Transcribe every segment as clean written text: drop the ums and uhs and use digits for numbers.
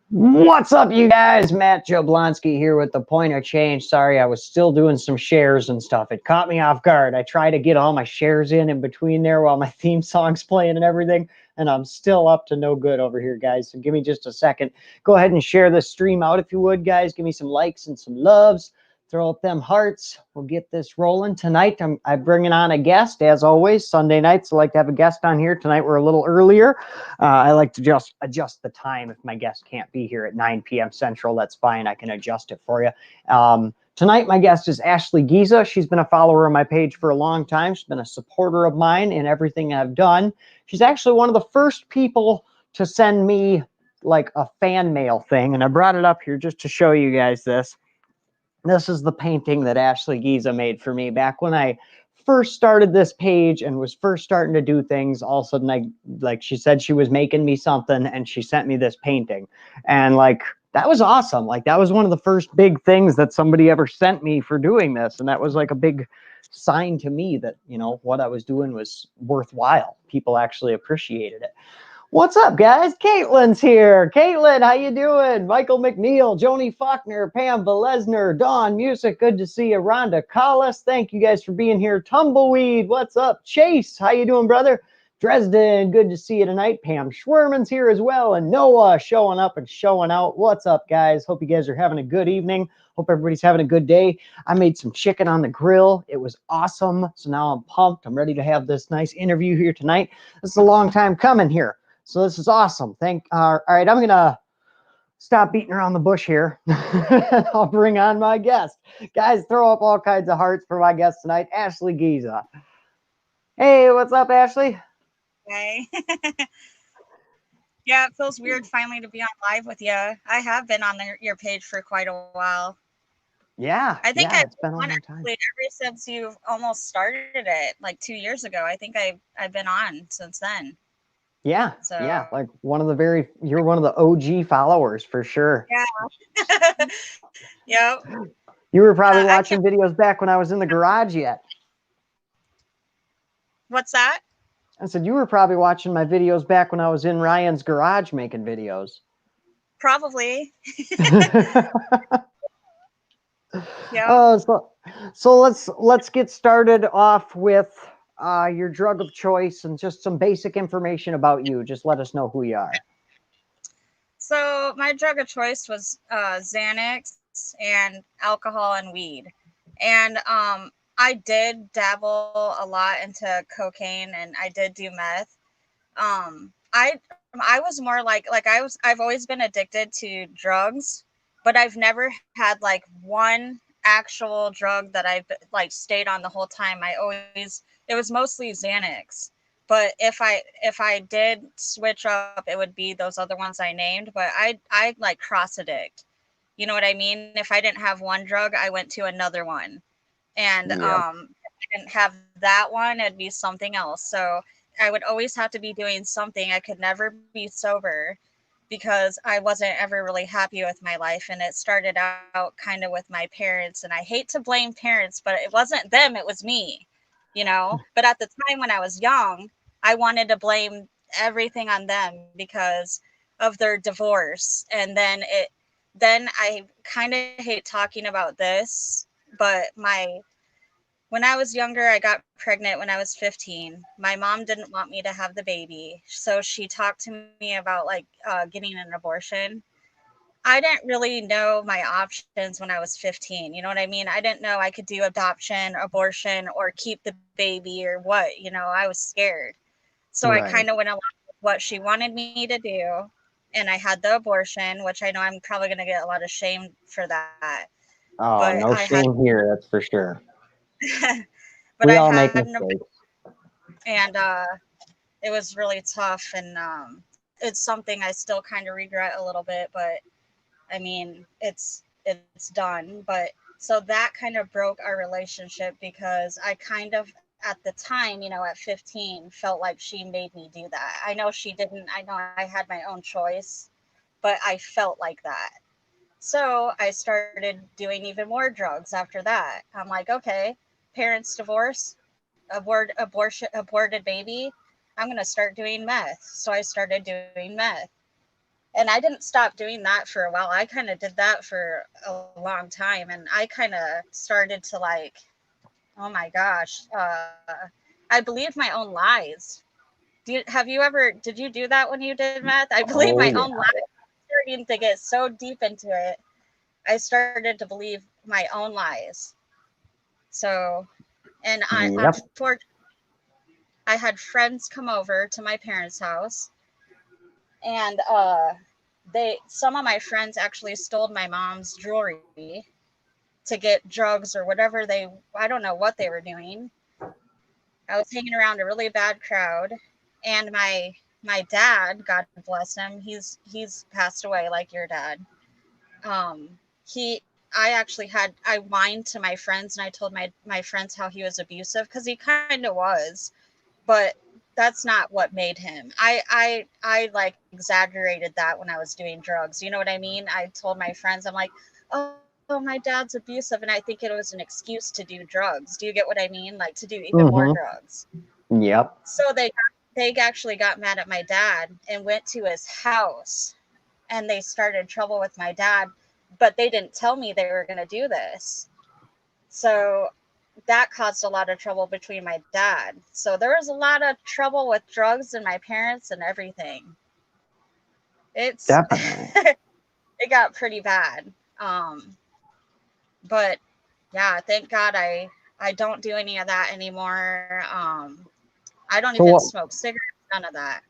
What's up, you guys? Matt Jablonski here with the Point of Change. Sorry, I was still doing some shares and stuff. It caught me off guard. I tried to get all my shares in between there while my theme song's playing and everything, and I'm still up to no good over here, guys. So give me just a second. Go ahead and share this stream out if you would, guys. Give me some likes and some loves. Throw up them hearts. We'll get this rolling tonight. I'm bringing on a guest, as always. Sunday nights, I like to have a guest on here. Tonight we're a little earlier. I like to just adjust the time. If my guest can't be here at 9 p.m. Central, that's fine. I can adjust it for you. Tonight, my guest is Ashley Giza. She's been a follower of my page for a long time. She's been a supporter of mine in everything I've done. She's actually one of the first people to send me like a fan mail thing, and I brought it up here just to show you guys this. This is the painting that Ashley Giza made for me back when I first started this page and was first starting to do things. All of a sudden, she said she was making me something and she sent me this painting. And that was awesome. That was one of the first big things that somebody ever sent me for doing this. And that was like a big sign to me that, what I was doing was worthwhile. People actually appreciated it. What's up, guys? Caitlin's here. Caitlin, how you doing? Michael McNeil, Joni Faulkner, Pam Valesner, Dawn Music, good to see you. Rhonda Collis, thank you guys for being here. Tumbleweed, what's up? Chase, how you doing, brother? Dresden, good to see you tonight. Pam Schwerman's here as well, and Noah showing up and showing out. What's up, guys? Hope you guys are having a good evening. Hope everybody's having a good day. I made some chicken on the grill. It was awesome. So now I'm pumped. I'm ready to have this nice interview here tonight. This is a long time coming here. So this is awesome. All right, I'm going to stop beating around the bush here. I'll bring on my guest. Guys, throw up all kinds of hearts for my guest tonight, Ashley Giza. Hey, what's up, Ashley? Hey. Yeah, it feels weird finally to be on live with you. I have been on your page for quite a while. Yeah, I think it's I've been a been on long time. actually ever since you've almost started it, like 2 years ago. I think I've been on since then. Yeah, So you're one of the OG followers for sure. yeah. Yep. You were probably I can't. watching videos back when I was in the garage yet. What's that? I said, you were probably watching my videos back when I was in Ryan's garage making videos. Probably. Yep. So let's get started off with your drug of choice and just some basic information about you. Just let us know who you are. So my drug of choice was Xanax and alcohol and weed, and I did dabble a lot into cocaine and I did do meth. I was more I've always been addicted to drugs, but I've never had like one actual drug that I've like stayed on the whole time. It was mostly Xanax. But if I did switch up, it would be those other ones I named. But I like cross addict. You know what I mean? If I didn't have one drug, I went to another one, and Yep. if I didn't have that one, it'd be something else. So I would always have to be doing something. I could never be sober because I wasn't ever really happy with my life. And it started out kind of with my parents. And I hate to blame parents, but it wasn't them, it was me. But at the time when I was young, I wanted to blame everything on them because of their divorce. And then I kind of hate talking about this, but when I was younger, I got pregnant when I was 15. My mom didn't want me to have the baby, so she talked to me about getting an abortion. I didn't really know my options when I was 15. You know what I mean? I didn't know I could do adoption, abortion, or keep the baby or what. I was scared. So I kind of Right. went along with what she wanted me to do. And I had the abortion, which I know I'm probably going to get a lot of shame for that. But Oh, I no had, shame here. That's for sure. but I We all had make an abortion, mistakes. and it was really tough. And it's something I still kind of regret a little bit. But I mean, it's done. But so that kind of broke our relationship because I kind of at the time, at 15, felt like she made me do that. I know she didn't. I know I had my own choice, but I felt like that. So I started doing even more drugs after that. I'm like, okay, parents divorce, aborted baby. I'm gonna start doing meth. So I started doing meth. And I didn't stop doing that for a while. I kind of did that for a long time, and I kind of started to like, oh my gosh, I believed my own lies. Did you do that when you did math? I believe Oh my yeah. own lies. Starting to get so deep into it, I started to believe my own lies. So, and Yep. unfortunately, I had friends come over to my parents' house, and some of my friends actually stole my mom's jewelry to get drugs or whatever I don't know what they were doing. I was hanging around a really bad crowd, and my dad, God bless him, he's passed away like your dad. He I actually had I whined to my friends, and I told my friends how he was abusive, because he kind of was, but that's not what made him. I like exaggerated that when I was doing drugs. You know what I mean? I told my friends, I'm like, oh, my dad's abusive, and I think it was an excuse to do drugs. Do you get what I mean? Like, to do even more Mm-hmm. drugs. Yep. So they actually got mad at my dad and went to his house, and they started trouble with my dad, but they didn't tell me they were going to do this. So that caused a lot of trouble between my dad. So there was a lot of trouble with drugs and my parents and everything. It's Definitely. it got pretty bad. Um, but yeah, thank God I don't do any of that anymore. I don't So even what? smoke cigarettes, none of that.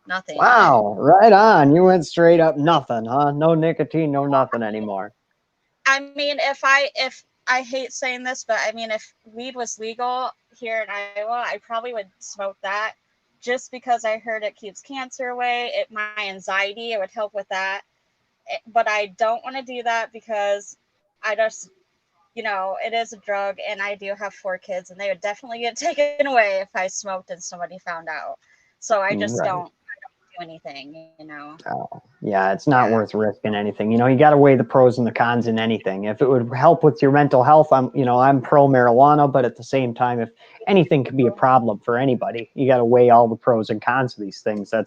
Nothing. Wow, right on. You went straight up nothing, huh? No nicotine, no nothing anymore. I mean, if I hate saying this, but I mean, if weed was legal here in Iowa, I probably would smoke that, just because I heard it keeps cancer away. My anxiety, it would help with that. But I don't want to do that because I just, it is a drug, and I do have 4 kids, and they would definitely get taken away if I smoked and somebody found out. So I just don't Right. do anything. Oh, yeah, it's Yeah. not worth risking anything. You got to weigh the pros and the cons in anything. If it would help with your mental health, I'm pro marijuana, but at the same time, if anything can be a problem for anybody, you got to weigh all the pros and cons of these things. Yep.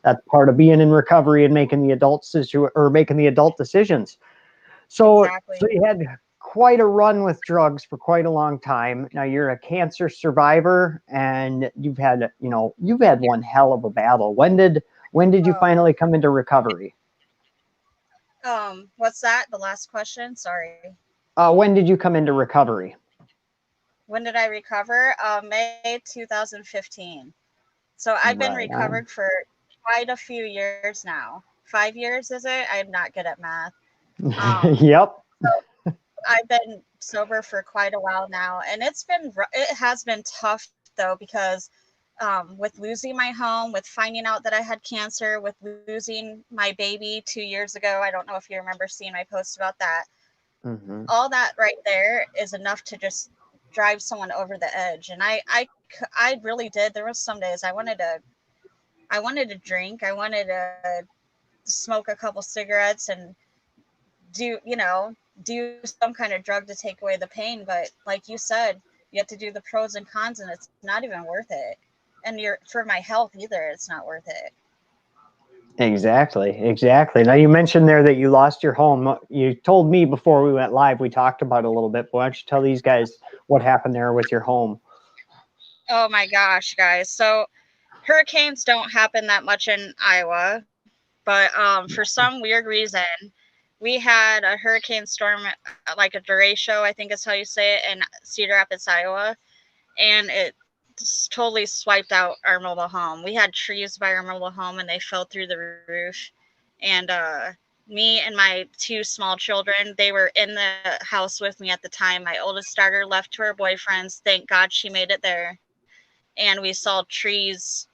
That's part of being in recovery and making the making the adult decisions. So Exactly. you had quite a run with drugs for quite a long time. Now you're a cancer survivor, and you've had one hell of a battle. When did you Oh. finally come into recovery? What's that? The last question? Sorry. When did you come into recovery? When did I recover? May 2015. So I've been Right recovered on. for quite a few years now. 5 years, is it? I'm not good at math. Um, Yep. I've been sober for quite a while now, and it has been tough though, because with losing my home, with finding out that I had cancer, with losing my baby 2 years ago. I don't know if you remember seeing my post about that. Hmm. All that right there is enough to just drive someone over the edge. And I really did. There was some days I wanted to drink. I wanted to smoke a couple cigarettes and do do some kind of drug to take away the pain. But like you said, you have to do the pros and cons, and it's not even worth it. And for my health either, it's not worth it. Exactly. Exactly. Now you mentioned there that you lost your home. You told me before we went live. We talked about it a little bit. But why don't you tell these guys what happened there with your home? Oh my gosh, guys. So hurricanes don't happen that much in Iowa, but for some weird reason, we had a hurricane storm, like a derecho, I think is how you say it, in Cedar Rapids, Iowa, and it totally swiped out our mobile home. We had trees by our mobile home, and they fell through the roof. And me and my 2 small children, they were in the house with me at the time. My oldest daughter left to her boyfriend's. Thank God she made it there. And we saw trees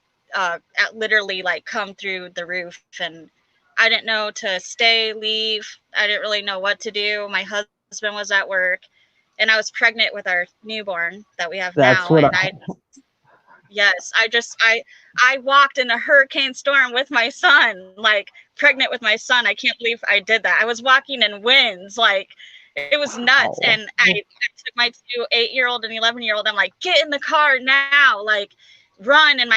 literally like come through the roof, and I didn't know to stay, leave. I didn't really know what to do. My husband was at work, and I was pregnant with our newborn that we have now, That's and what I I. yes, I walked in a hurricane storm with my son, like pregnant with my son. I can't believe I did that. I was walking in winds, like it was nuts. And Wow. I took my 2 8-year-old and 11-year-old. I'm like, get in the car now, like run, and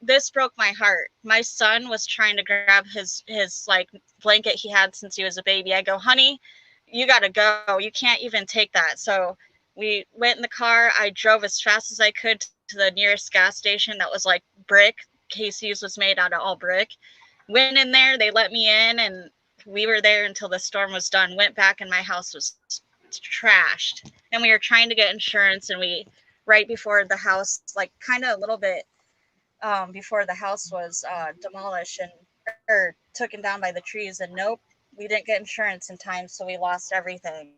this broke my heart. My son was trying to grab his like blanket he had since he was a baby. I go, honey, you gotta go, you can't even take that. So we went in the car. I drove as fast as I could to the nearest gas station that was like brick. Casey's was made out of all brick. Went in there, they let me in, and we were there until the storm was done. Went back, and my house was trashed, and we were trying to get insurance, and we right before the house, like kind of a little bit before the house was demolished and or taken down by the trees, and nope, we didn't get insurance in time, so we lost everything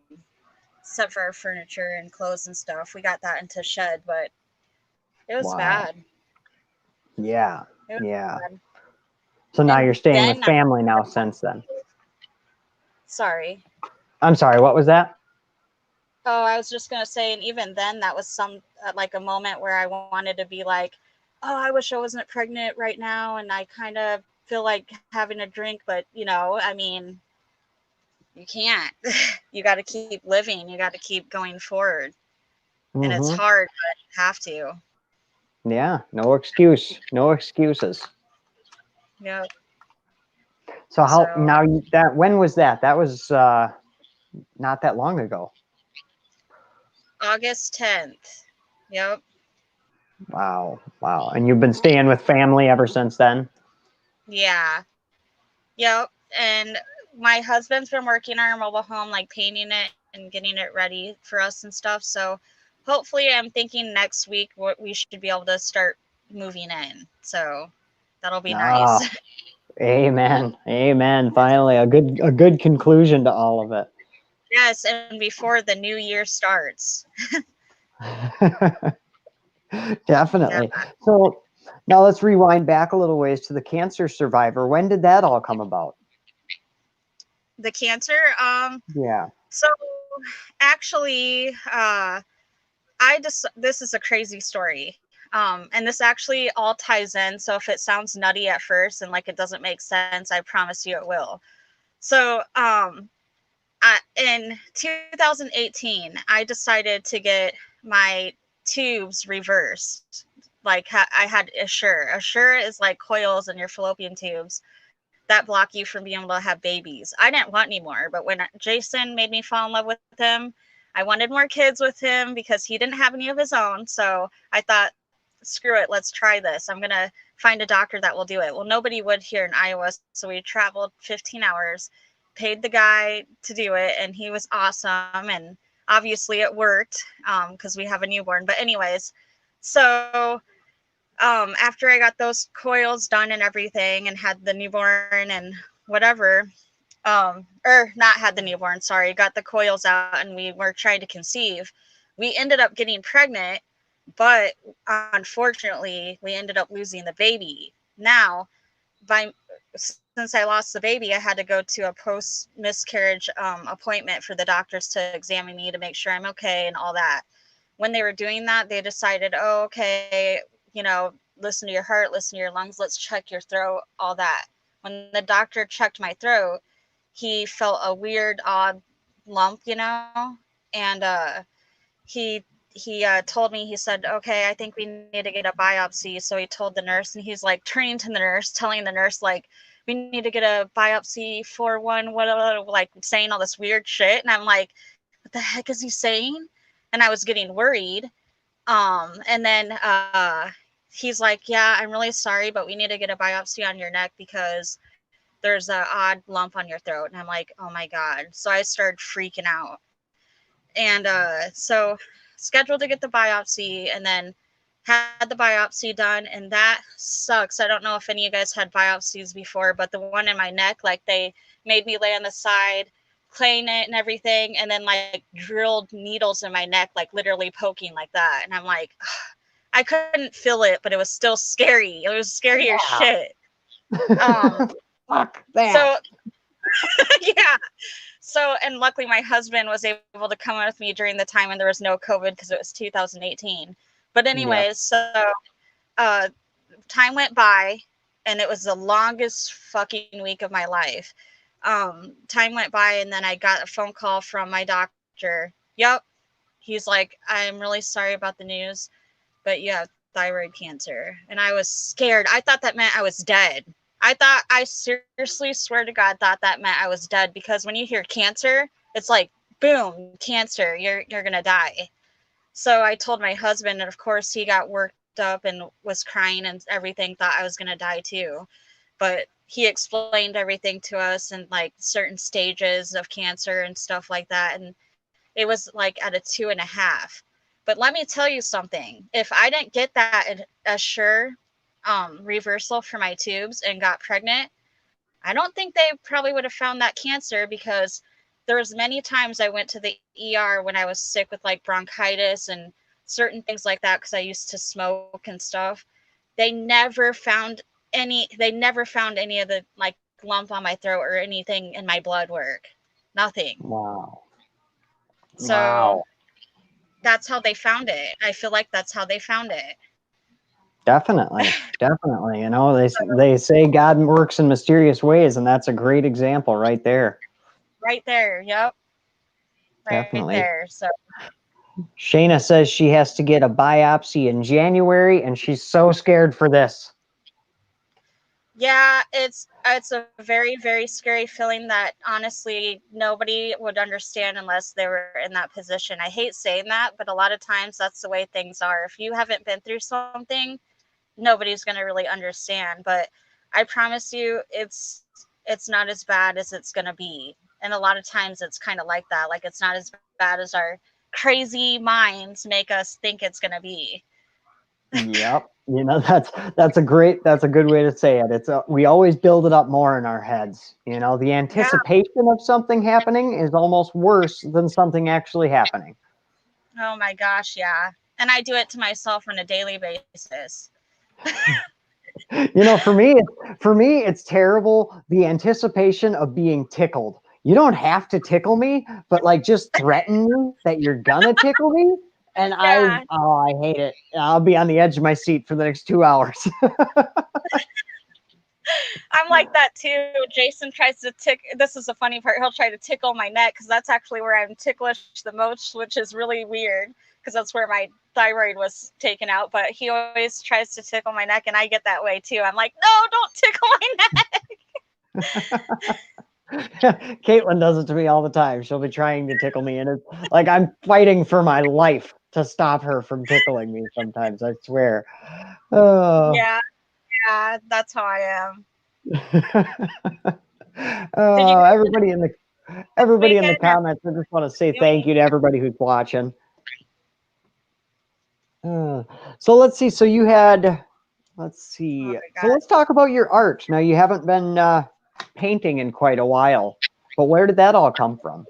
except for our furniture and clothes and stuff. We got that into shed, but it was Wow. bad. Yeah. It was Yeah. bad. So now you're And staying with then family now since then. sorry. I'm sorry, what was that? Oh, I was just gonna say, and even then, that was some like a moment where I wanted to be like, "Oh, I wish I wasn't pregnant right now," and I kind of feel like having a drink, but I mean, you can't. You got to keep living. You got to keep going forward, and it's Mm-hmm. hard, but you have to. Yeah, no excuse. No excuses. Yeah. So how So now that when was that? That was not that long ago. August 10th. Yep. Wow. Wow. And you've been staying with family ever since then? Yeah. Yep. And my husband's been working on our mobile home, like painting it and getting it ready for us and stuff. So hopefully, I'm thinking next week we should be able to start moving in. So that'll be nice. Ah, amen. Amen. Finally, a good conclusion to all of Yes, and before the new year starts. it. Yeah. Definitely. So now let's rewind back a little ways to the cancer survivor. When did that all come about? The cancer. Yeah. So actually, I just this is a crazy story. And this actually all ties in. So if it sounds nutty at first and like it doesn't make sense, I promise you it will. So in 2018, I decided to get my tubes reversed. Like I had Assure. Assure is like coils in your fallopian tubes that block you from being able to have babies. I didn't want any more, but when Jason made me fall in love with him, I wanted more kids with him because he didn't have any of his own. So I thought, screw it, let's try this. I'm going to find a doctor that will do it. Well, nobody would here in Iowa. So we traveled 15 hours, paid the guy to do it, and he was awesome. And obviously it worked because we have a newborn. But, anyways, so after I got those coils done and everything and had the newborn and whatever, or not had the newborn, sorry, got the coils out and we were trying to conceive, we ended up getting pregnant, but unfortunately, we ended up losing the baby. Now, by since I lost the baby, I had to go to a post miscarriage appointment for the doctors to examine me to make sure I'm okay and all that. When they were doing that, they decided, oh, okay, listen to your heart, listen to your lungs, let's check your throat, all that. When the doctor checked my throat, he felt a weird, odd lump, and he told me, he said, okay, I think we need to get a biopsy. So he told the nurse, and he's like turning to the nurse, telling the nurse, like, we need to get a biopsy for one, what, like saying all this weird shit. And I'm like, what the heck is he saying? And I was getting worried. And then he's like, yeah, I'm really sorry, but we need to get a biopsy on your neck because there's a odd lump on your throat. And I'm like, oh my God. So I started freaking out. And so scheduled to get the biopsy, and then had the biopsy done, and that sucks. I don't know if any of you guys had biopsies before, but the one in my neck, like they made me lay on the side, clean it and everything, and then like drilled needles in my neck, like literally poking like that. And I'm like, I couldn't feel it, but it was still scary. It was scary as Yeah. shit. Um, Fuck so that. yeah. So, and luckily my husband was able to come with me during the time when there was no COVID because it was 2018. But Yep. anyways, so uh, time went by, and it was the longest fucking week of my life. Time went by, and then I got a phone call from my doctor. Yep. He's like, I'm really sorry about the news, but you have thyroid cancer, and I was scared. I thought that meant I was dead. I seriously swear to God thought that meant I was dead, because when you hear cancer, it's like, boom, cancer, you're gonna die. So I told my husband, and of course he got worked up and was crying and everything, thought I was gonna die too. But he explained everything to us, and like certain stages of cancer and stuff like that, and it was like at a 2.5. But let me tell you something. If I didn't get that assure reversal for my tubes and got pregnant, I don't think they probably would have found that cancer, because there was many times I went to the ER when I was sick with like bronchitis and certain things like that, because I used to smoke and stuff. They never found any of the like lump on my throat or anything in my blood work. Nothing. Wow. So Wow. that's how they found it. I feel like that's how they found it. Definitely. Definitely. You know, So they say God works in mysterious ways, and that's a great example right there. right there, yep, right Definitely. there. So Shayna says she has to get a biopsy in January, and she's so scared for this. yeah, it's a very, very scary feeling that honestly nobody would understand unless they were in that position. I hate saying that, but a lot of times that's the way things are. If you haven't been through something, nobody's going to really understand. But I promise you, it's not as bad as it's going to be. And a lot of times it's kind of like that. Like, it's not as bad as our crazy minds make us think it's going to be. Yep. You know, that's a good way to say it. We always build it up more in our heads. You know, the Yeah. anticipation of something happening is almost worse than something actually happening. Oh my gosh, yeah. And I do it to myself on a daily basis. You know, for me, it's terrible. The anticipation of being tickled. You don't have to tickle me, but like just threaten me that you're gonna tickle me. And Yeah, I hate it. I'll be on the edge of my seat for the next 2 hours. I'm like that too. Jason tries to this is the funny part. He'll try to tickle my neck, because that's actually where I'm ticklish the most, which is really weird, because that's where my thyroid was taken out. But he always tries to tickle my neck, and I get that way too. I'm like, no, don't tickle my neck. Caitlin does it to me all the time. She'll be trying to tickle me, and it's like I'm fighting for my life to stop her from tickling me sometimes, I swear. Oh. Yeah, yeah, that's how I am. Did you Oh, have a good everybody in the weekend, or comments, I just want to say doing? thank you to everybody who's watching. Uh, so let's see. So you had, let's Oh see. my So god. let's talk about your art. Now you haven't been painting in quite a while, but where did that all come from?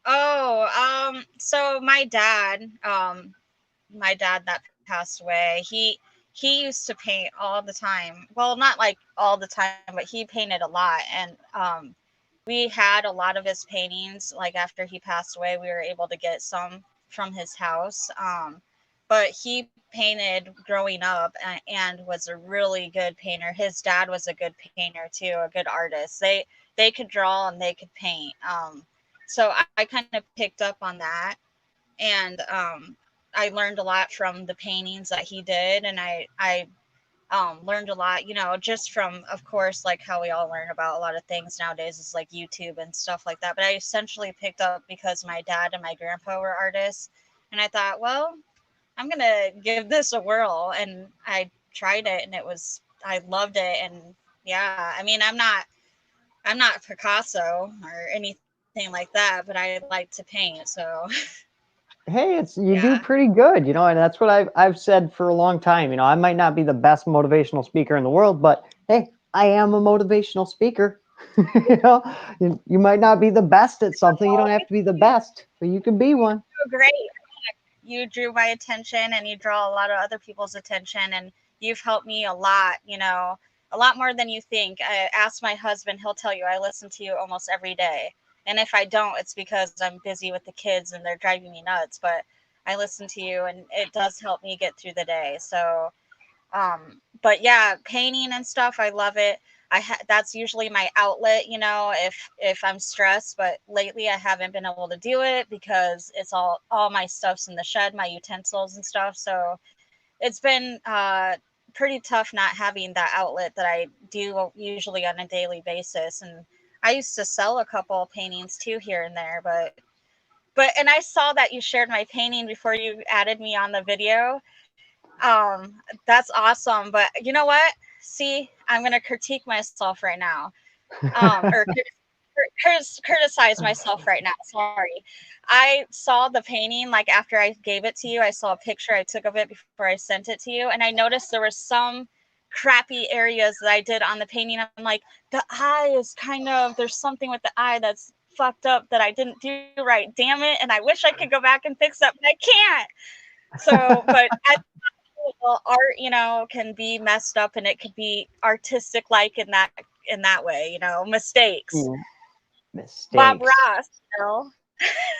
Oh, so my dad that passed away, he used to paint all the time. Well, not like all the time, but he painted a lot. And we had a lot of his paintings. Like, after he passed away, we were able to get some from his house. But he painted growing up, and was a really good painter. His dad was a good painter too, a good artist. They could draw and they could paint. So I kind of picked up on that, and I learned a lot from the paintings that he did, and I learned a lot, just from, of course, like how we all learn about a lot of things nowadays is like YouTube and stuff like that. But I essentially picked up because my dad and my grandpa were artists, and I thought, well, I'm gonna give this a whirl, and I tried it, and I loved it, and yeah, I mean, I'm not Picasso or anything like that, but I like to paint, so Hey, you yeah. do pretty good, you know, and that's what I've said for a long time. You know, I might not be the best motivational speaker in the world, but hey, I am a motivational speaker. You know, you might not be the best at something. You don't have to be the best, but you can be one. Great. You drew my attention, and you draw a lot of other people's attention, and you've helped me a lot more than you think. I ask my husband, he'll tell you I listen to you almost every day. And if I don't, it's because I'm busy with the kids and they're driving me nuts, but I listen to you, and it does help me get through the day. So but yeah, painting and stuff, I love it. that's usually my outlet, you know, if I'm stressed, but lately I haven't been able to do it because it's all my stuff's in the shed, my utensils and stuff. So it's been pretty tough not having that outlet that I do usually on a daily basis. And I used to sell a couple paintings too here and there, but and I saw that you shared my painting before you added me on the video. That's awesome. But you know what? See, I'm gonna critique myself right now, or criticize myself right now. Sorry. I saw the painting like after I gave it to you. I saw a picture I took of it before I sent it to you, and I noticed there were some crappy areas that I did on the painting. I'm like, the eye is kind of, there's something with the eye that's fucked up that I didn't do right. Damn it. And I wish I could go back and fix that, but I can't. So, but I well, art, you know, can be messed up and it could be artistic like in that way, you know, mistakes. Yeah. Bob Mistakes. Ross, you know.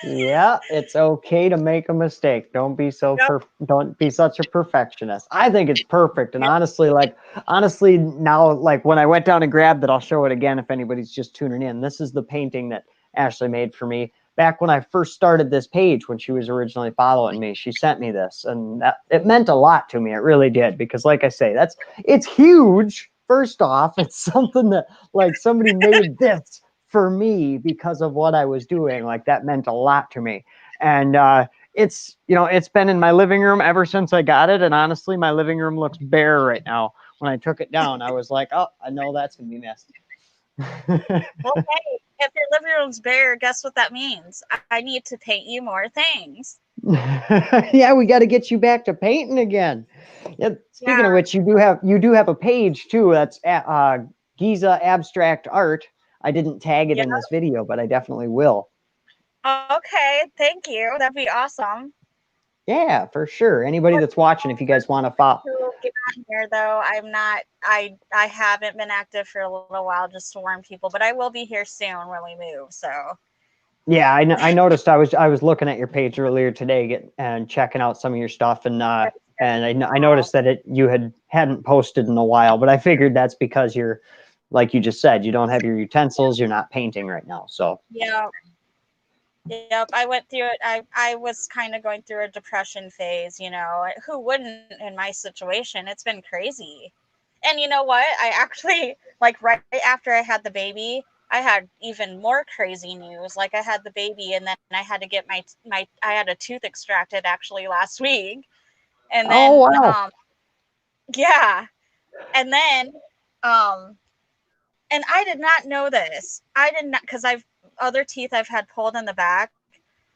Yeah, it's okay to make a mistake. Yep. Don't be such a perfectionist. I think it's perfect. And Yep. honestly now, like when I went down and grabbed it, I'll show it again if anybody's just tuning in. This is the painting that Ashley made for me back when I first started this page, when she was originally following me. She sent me this, and it meant a lot to me. It really did, because like I say, it's huge. First off, it's something that like somebody made this for me because of what I was doing. Like that meant a lot to me. And it's, it's been in my living room ever since I got it. And honestly, my living room looks bare right now. When I took it down, I was like, oh, I know that's going to be missed. Well, hey, if your living room's bare, guess what that means? I need to paint you more things. Yeah, we got to get you back to painting again. Yeah, speaking Yeah. of which, you do have a page too. That's Giza Abstract Art. I didn't tag it Yeah. in this video, but I definitely will. Okay. Thank you. That'd be awesome. Yeah, for sure. Anybody that's watching, if you guys want to follow. To get on here though, I'm not. I haven't been active for a little while, just to warn people, but I will be here soon when we move. So Yeah, I noticed. I was looking at your page earlier today, and checking out some of your stuff, and I noticed that you hadn't posted in a while, but I figured that's because you're, like you just said, you don't have your utensils, you're not painting right now. So yeah. Yep, I went through it. I was kind of going through a depression phase, you know. Who wouldn't in my situation? It's been crazy. And you know what? I actually like right after I had the baby, I had even more crazy news. Like I had the baby and then I had to get my I had a tooth extracted actually last week. And oh then wow. yeah. And then um and I did not know this. I did not, cuz I've other teeth I've had pulled in the back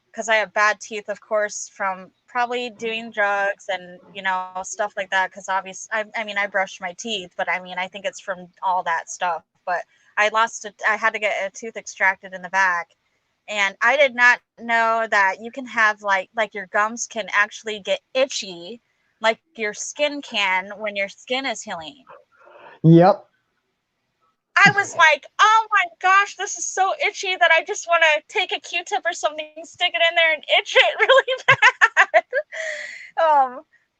because I have bad teeth, of course, from probably doing drugs and you know stuff like that. Because obviously, I mean, I brushed my teeth, but I mean, I think it's from all that stuff. But I lost it. I had to get a tooth extracted in the back, and I did not know that you can have like your gums can actually get itchy, like your skin can when your skin is healing. Yep. I was like, oh my gosh, this is so itchy that I just want to take a Q-tip or something, stick it in there and itch it really bad.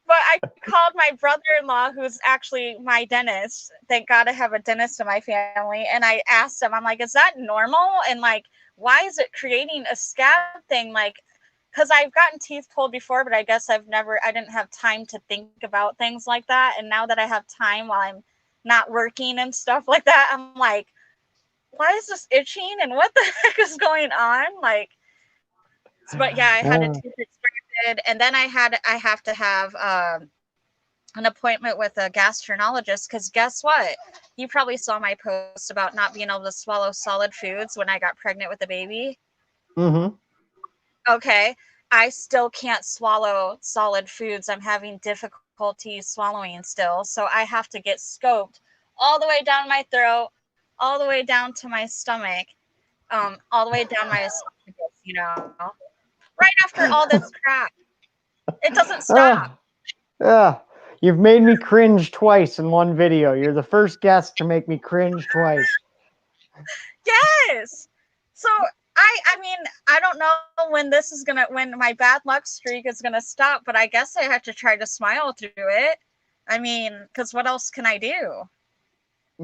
But I called my brother-in-law, who's actually my dentist. Thank God I have a dentist in my family. And I asked him, I'm like, is that normal? And like, why is it creating a scab thing? Like, because I've gotten teeth pulled before, but I guess I didn't have time to think about things like that. And now that I have time while I'm not working and stuff like that, I'm like, why is this itching and what the heck is going on? Like, but yeah, I had a Uh, tooth extracted, and then I have to have an appointment with a gastroenterologist because guess what? You probably saw my post about not being able to swallow solid foods when I got pregnant with the baby. mm-hmm. Okay, I still can't swallow solid foods. I'm having difficulty swallowing still, so I have to get scoped all the way down my throat, all the way down to my stomach, all the way down my esophagus, you know, right after all this crap. It doesn't stop. Uh, you've made me cringe twice in one video. You're the first guest to make me cringe twice. Yes. So I mean, I don't know when my bad luck streak is gonna stop, but I guess I have to try to smile through it. I mean, because what else can I do?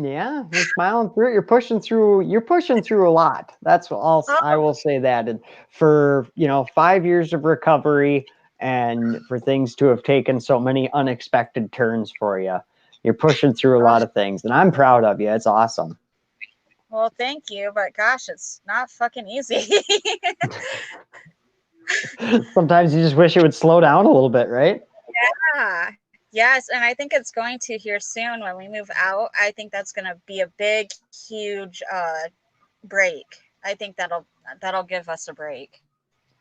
Yeah, you're smiling through it. You're pushing through. You're pushing through a lot. That's all I Oh, will say that. And for 5 years of recovery, and for things to have taken so many unexpected turns for you, you're pushing through a oh, lot of things, and I'm proud of you. It's awesome. well, thank you, but gosh, it's not fucking easy. Sometimes you just wish it would slow down a little bit, right? Yeah. Yes, and I think it's going to here soon when we move out. I think that's going to be a big, huge break. I think that'll give us a break.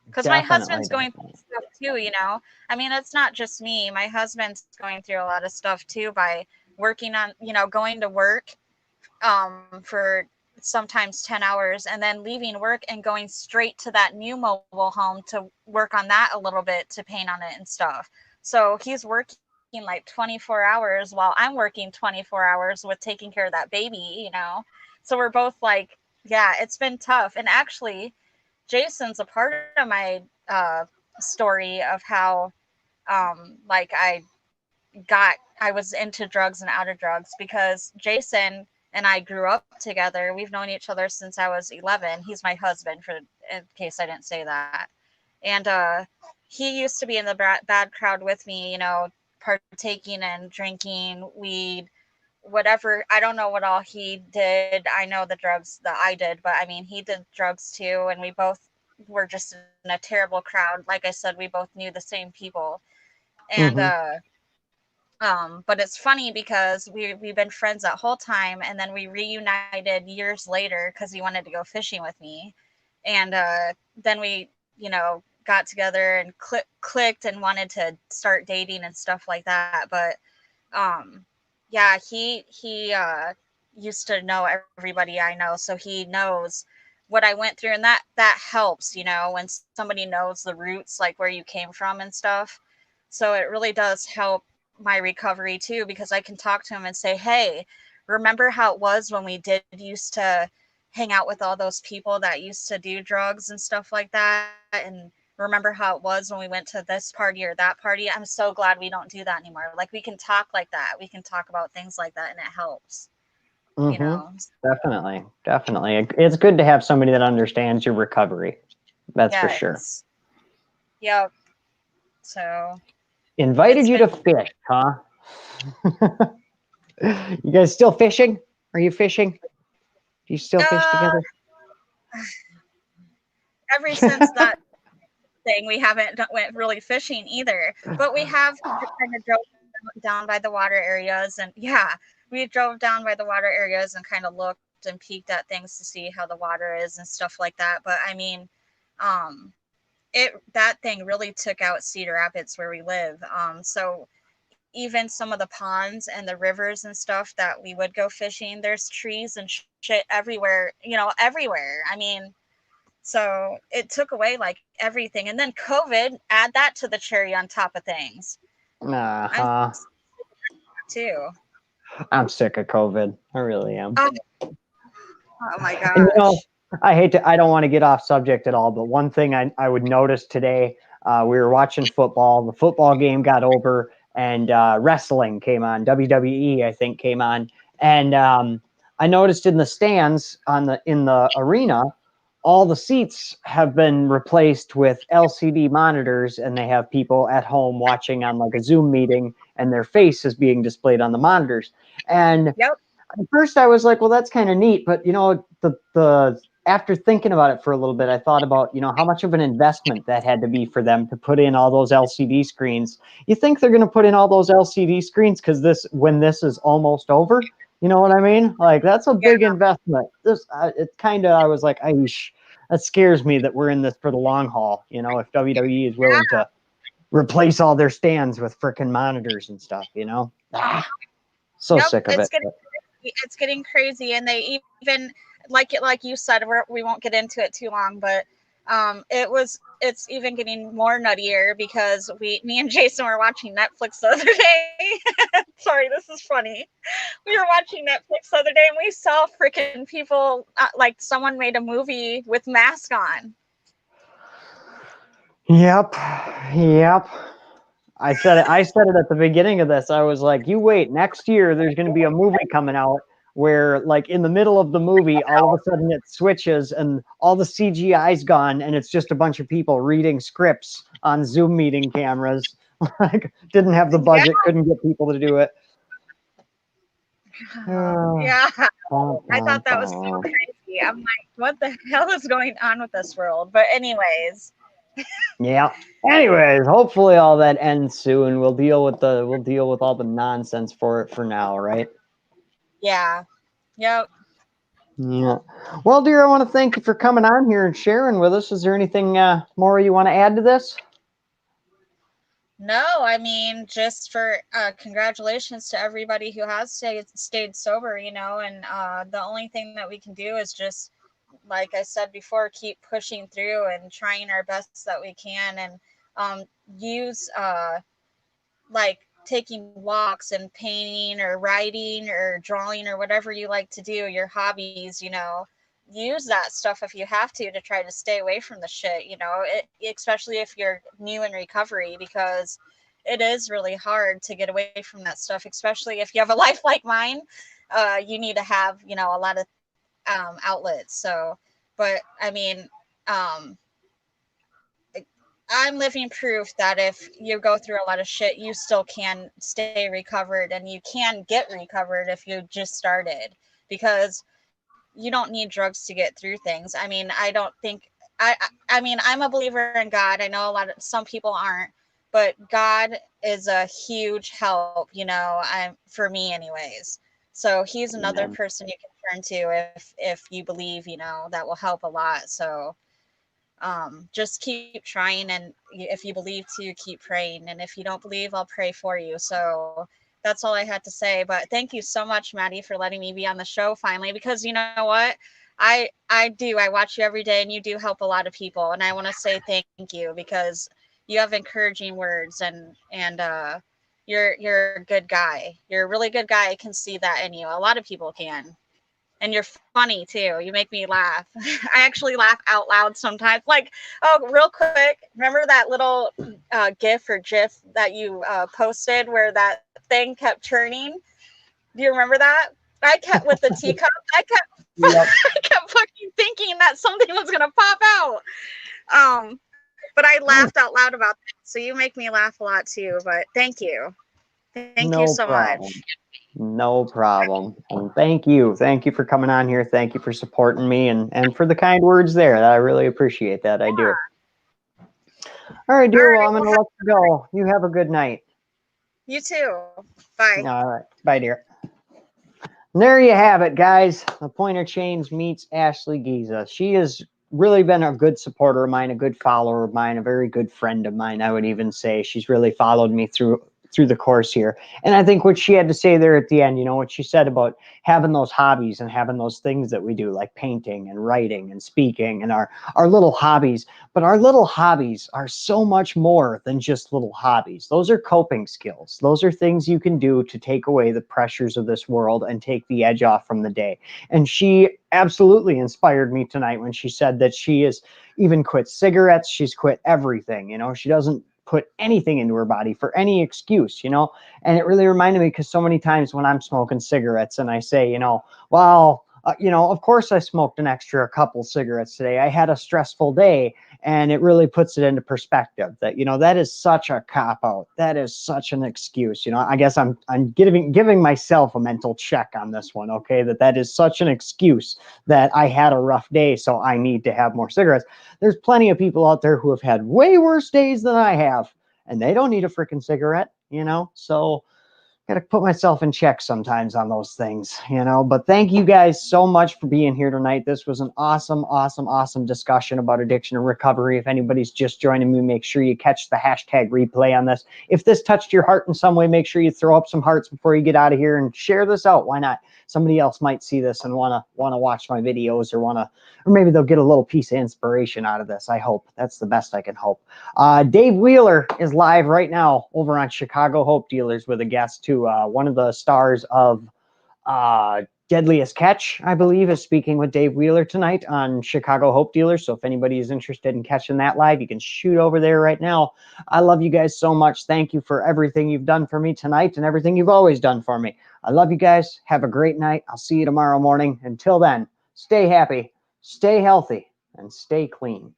Because my husband's Definitely, going definitely. through stuff too, you know. I mean, it's not just me. My husband's going through a lot of stuff too by working on, going to work for sometimes 10 hours and then leaving work and going straight to that new mobile home to work on that a little bit to paint on it and stuff. So he's working like 24 hours while I'm working 24 hours with taking care of that baby. So we're both like, yeah, it's been tough. And actually, Jason's a part of my story of how like I was into drugs and out of drugs because Jason and I grew up together. We've known each other since I was 11. He's my husband, for in case I didn't say that. And he used to be in the bad crowd with me, partaking and drinking weed, whatever. I don't know what all he did. I know the drugs that I did, but I mean, he did drugs too. And we both were just in a terrible crowd. Like I said, we both knew the same people. And Hmm. but it's funny because we've been friends that whole time, and then we reunited years later because he wanted to go fishing with me, and then we got together and clicked and wanted to start dating and stuff like that. But um, yeah, he used to know everybody I know, so he knows what I went through, and that helps, when somebody knows the roots, like where you came from and stuff. So it really does help my recovery too, because I can talk to him and say, "Hey, remember how it was when we did used to hang out with all those people that used to do drugs and stuff like that, and remember how it was when we went to this party or that party? I'm so glad we don't do that anymore. Like, we can talk like that. We can talk about things like that, and it helps, you Hmm. know." Definitely, definitely. It's good to have somebody that understands your recovery. That's for sure. Yes. Yep. So Invited it's you to been fish, huh? You guys still fishing? Are you fishing? Do you still fish uh together? ever since that thing, we haven't went really fishing either. But we have kind of drove down by the water areas, and yeah, we drove down by the water areas and kind of looked and peeked at things to see how the water is and stuff like that. But I mean, um, that thing really took out Cedar Rapids where we live. So even some of the ponds and the rivers and stuff that we would go fishing, there's trees and shit everywhere, everywhere. I mean, so it took away like everything. And then COVID, add that to the cherry on top of things. I'm Uh-huh. too. I'm sick of COVID. I really am. Oh, oh my And gosh. I don't want to get off subject at all, but one thing I would notice today, we were watching football. The football game got over, and wrestling came on. WWE, I think, came on, and I noticed in the stands in the arena, all the seats have been replaced with LCD monitors, and they have people at home watching on like a Zoom meeting, and their face is being displayed on the monitors. And Yep. at first I was like, well, that's kind of neat, but the after thinking about it for a little bit, I thought about how much of an investment that had to be for them to put in all those LCD screens. You think they're going to put in all those LCD screens because when this is almost over? You know what I mean? Like that's a Yeah. big investment. It's kind of I was like, that scares me that we're in this for the long haul. If WWE is willing to replace all their stands with freaking monitors and stuff. So Yep. sick of it. It's getting crazy, and they even like you said, we won't get into it too long, but it's even getting more nuttier because me and Jason were watching Netflix the other day. Sorry, this is funny. We were watching Netflix the other day, and we saw freaking people, like someone made a movie with mask on. Yep. Yep. I said it at the beginning of this. I was like, you wait, next year there's going to be a movie coming out where like in the middle of the movie, all of a sudden it switches and all the CGI's gone and it's just a bunch of people reading scripts on Zoom meeting cameras. Like didn't have the Yeah. budget, couldn't get people to do it. Yeah. Bum, I bum, thought that was so bum. crazy. I'm like, what the hell is going on with this world? But anyways, Yeah. Anyways, hopefully all that ends soon. We'll deal with all the nonsense for it for now, right? yeah. Yep. Yeah. Well, dear, I want to thank you for coming on here and sharing with us. Is there anything more you want to add to this? No, I mean, just for congratulations to everybody who has stayed sober, and the only thing that we can do is just, like I said before, keep pushing through and trying our best that we can, and um, use like taking walks and painting or writing or drawing or whatever you like to do, your hobbies, use that stuff if you have to try to stay away from the shit, especially if you're new in recovery, because it is really hard to get away from that stuff, especially if you have a life like mine. You need to have, a lot of outlets. So, but I mean, um, I'm living proof that if you go through a lot of shit, you still can stay recovered, and you can get recovered if you just started, because you don't need drugs to get through things. I mean, I don't think I mean, I'm a believer in God. I know some people aren't, but God is a huge help, I'm for me anyways. So he's another Amen. person you can turn to if you believe, that will help a lot. So just keep trying, and if you believe to, keep praying, and if you don't believe, I'll pray for you. So that's all I had to say, but thank you so much, Maddie, for letting me be on the show finally, because you know what, I watch you every day, and you do help a lot of people, and I want to say thank you, because you have encouraging words, and you're a good guy. You're a really good guy. I can see that in you. A lot of people can. And you're funny too. You make me laugh. I actually laugh out loud sometimes. Like, oh, real quick, remember that little GIF or GIF that you posted where that thing kept turning? Do you remember that? I kept with the teacup. I kept, Yep. I kept fucking thinking that something was gonna pop out. But I laughed out loud about that. So you make me laugh a lot too. But thank you. Thank you so No much. problem. No problem. And thank you. Thank you for coming on here. Thank you for supporting me and for the kind words there. I really appreciate that. I do. All right, All dear. Well, right. I'm going to let you go. You have a good night. You too. Bye. All right. Bye, dear. And there you have it, guys. The Pointer Change meets Ashley Giza. She has really been a good supporter of mine, a good follower of mine, a very good friend of mine, I would even say. She's really followed me through the course here. And I think what she had to say there at the end, what she said about having those hobbies and having those things that we do, like painting and writing and speaking and our little hobbies. But our little hobbies are so much more than just little hobbies. Those are coping skills. Those are things you can do to take away the pressures of this world and take the edge off from the day. And she absolutely inspired me tonight when she said that she has even quit cigarettes. She's quit everything. She doesn't put anything into her body for any excuse. And it really reminded me, because so many times when I'm smoking cigarettes and I say, well, of course I smoked an extra couple cigarettes today. I had a stressful day. And it really puts it into perspective that, that is such a cop out. That is such an excuse. I guess I'm giving myself a mental check on this one. Okay. That is such an excuse that I had a rough day, so I need to have more cigarettes. There's plenty of people out there who have had way worse days than I have, and they don't need a freaking cigarette, So got to put myself in check sometimes on those things, But thank you guys so much for being here tonight. This was an awesome, awesome, awesome discussion about addiction and recovery. If anybody's just joining me, make sure you catch the hashtag replay on this. If this touched your heart in some way, make sure you throw up some hearts before you get out of here and share this out. Why not? Somebody else might see this and want to watch my videos, or maybe they'll get a little piece of inspiration out of this. I hope. That's the best I can hope. Dave Wheeler is live right now over on Chicago Hope Dealers with a guest too. One of the stars of Deadliest Catch, I believe, is speaking with Dave Wheeler tonight on Chicago Hope Dealers. So if anybody is interested in catching that live, you can shoot over there right now. I love you guys so much. Thank you for everything you've done for me tonight and everything you've always done for me. I love you guys. Have a great night. I'll see you tomorrow morning. Until then, stay happy, stay healthy, and stay clean.